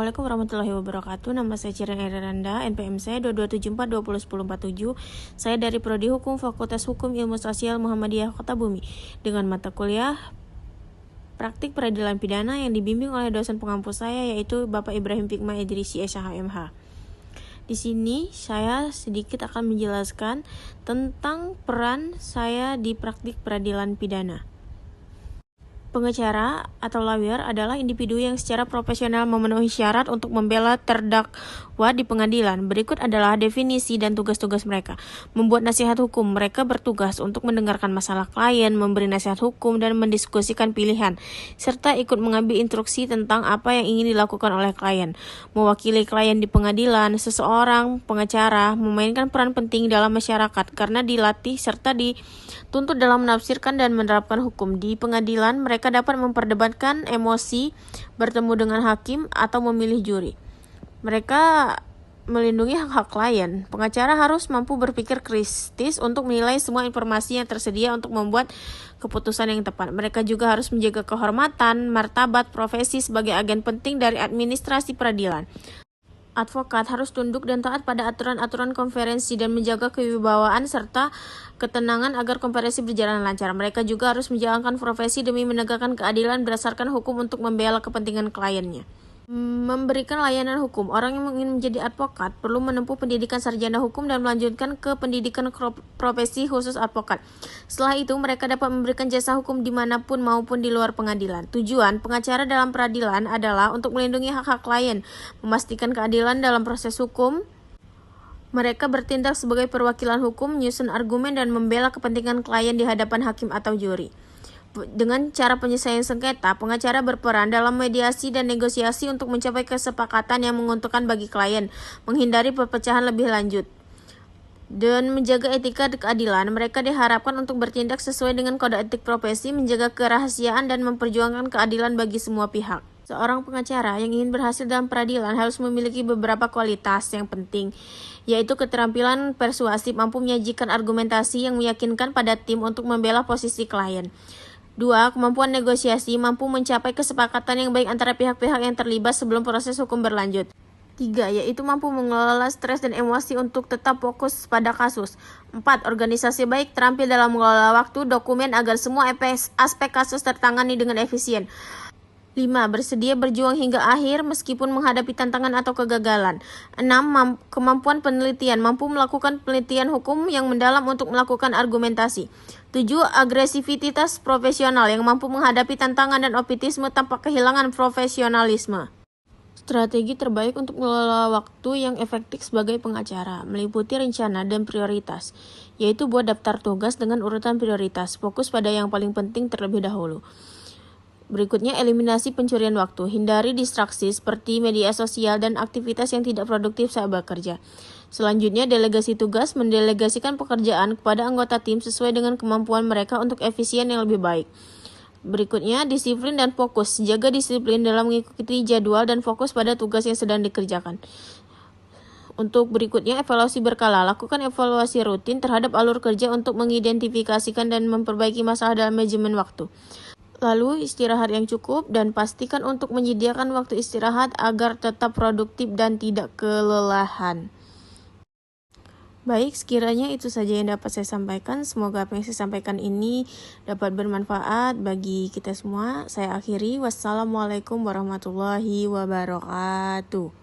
Assalamualaikum warahmatullahi wabarakatuh. Nama saya Ciren Eranda, NPM saya 2274201047. Saya dari Prodi Hukum Fakultas Hukum Ilmu Sosial Muhammadiyah Kota Bumi dengan mata kuliah Praktik Peradilan Pidana yang dibimbing oleh dosen pengampu saya yaitu Bapak Ibrahim Fikma Idrisi SHMH. Di sini saya sedikit akan menjelaskan tentang peran saya di praktik peradilan pidana. Pengacara atau lawyer adalah individu yang secara profesional memenuhi syarat untuk membela terdakwa di pengadilan. Berikut adalah definisi dan tugas-tugas mereka. Membuat nasihat hukum. Mereka bertugas untuk mendengarkan masalah klien, memberi nasihat hukum, dan mendiskusikan pilihan, serta ikut mengambil instruksi tentang apa yang ingin dilakukan oleh klien. Mewakili klien di pengadilan, seseorang pengacara memainkan peran penting dalam masyarakat karena dilatih serta dituntut dalam menafsirkan dan menerapkan hukum. Di pengadilan, mereka dapat memperdebatkan emosi, bertemu dengan hakim, atau memilih juri. Mereka melindungi hak-hak klien. Pengacara harus mampu berpikir kritis untuk menilai semua informasi yang tersedia untuk membuat keputusan yang tepat. Mereka juga harus menjaga kehormatan, martabat profesi sebagai agen penting dari administrasi peradilan. Advokat harus tunduk dan taat pada aturan-aturan konferensi dan menjaga kewibawaan serta ketenangan agar konferensi berjalan lancar. Mereka juga harus menjalankan profesi demi menegakkan keadilan berdasarkan hukum untuk membela kepentingan kliennya. Memberikan layanan hukum. Orang yang ingin menjadi advokat perlu menempuh pendidikan sarjana hukum dan melanjutkan ke pendidikan profesi khusus advokat. Setelah itu, mereka dapat memberikan jasa hukum dimanapun maupun di luar pengadilan. Tujuan pengacara dalam peradilan adalah untuk melindungi hak-hak klien, memastikan keadilan dalam proses hukum. Mereka bertindak sebagai perwakilan hukum, menyusun argumen, dan membela kepentingan klien di hadapan hakim atau juri. Dengan cara penyelesaian sengketa, pengacara berperan dalam mediasi dan negosiasi untuk mencapai kesepakatan yang menguntungkan bagi klien, menghindari perpecahan lebih lanjut, dan menjaga etika keadilan. Mereka diharapkan untuk bertindak sesuai dengan kode etik profesi, menjaga kerahasiaan, dan memperjuangkan keadilan bagi semua pihak. Seorang pengacara yang ingin berhasil dalam peradilan harus memiliki beberapa kualitas yang penting, yaitu keterampilan persuasif, mampu menyajikan argumentasi yang meyakinkan pada tim untuk membela posisi klien. 2. Kemampuan negosiasi, mampu mencapai kesepakatan yang baik antara pihak-pihak yang terlibat sebelum proses hukum berlanjut. 3. Yaitu mampu mengelola stres dan emosi untuk tetap fokus pada kasus. 4. Organisasi baik, terampil dalam mengelola waktu, dokumen agar semua aspek kasus tertangani dengan efisien. 5. Bersedia berjuang hingga akhir meskipun menghadapi tantangan atau kegagalan. 6. Kemampuan penelitian, mampu melakukan penelitian hukum yang mendalam untuk melakukan argumentasi. 7. Agresivitas profesional yang mampu menghadapi tantangan dan optimisme tanpa kehilangan profesionalisme. Strategi terbaik untuk mengelola waktu yang efektif sebagai pengacara meliputi rencana dan prioritas, yaitu buat daftar tugas dengan urutan prioritas, fokus pada yang paling penting terlebih dahulu. Berikutnya, eliminasi pencurian waktu. Hindari distraksi seperti media sosial dan aktivitas yang tidak produktif saat bekerja. Selanjutnya, delegasi tugas, mendelegasikan pekerjaan kepada anggota tim sesuai dengan kemampuan mereka untuk efisien yang lebih baik. Berikutnya, disiplin dan fokus. Jaga disiplin dalam mengikuti jadwal dan fokus pada tugas yang sedang dikerjakan. Untuk berikutnya, evaluasi berkala. Lakukan evaluasi rutin terhadap alur kerja untuk mengidentifikasikan dan memperbaiki masalah dalam manajemen waktu. Lalu, istirahat yang cukup dan pastikan untuk menyediakan waktu istirahat agar tetap produktif dan tidak kelelahan. Baik, sekiranya itu saja yang dapat saya sampaikan. Semoga apa yang saya sampaikan ini dapat bermanfaat bagi kita semua. Saya akhiri. Wassalamualaikum warahmatullahi wabarakatuh.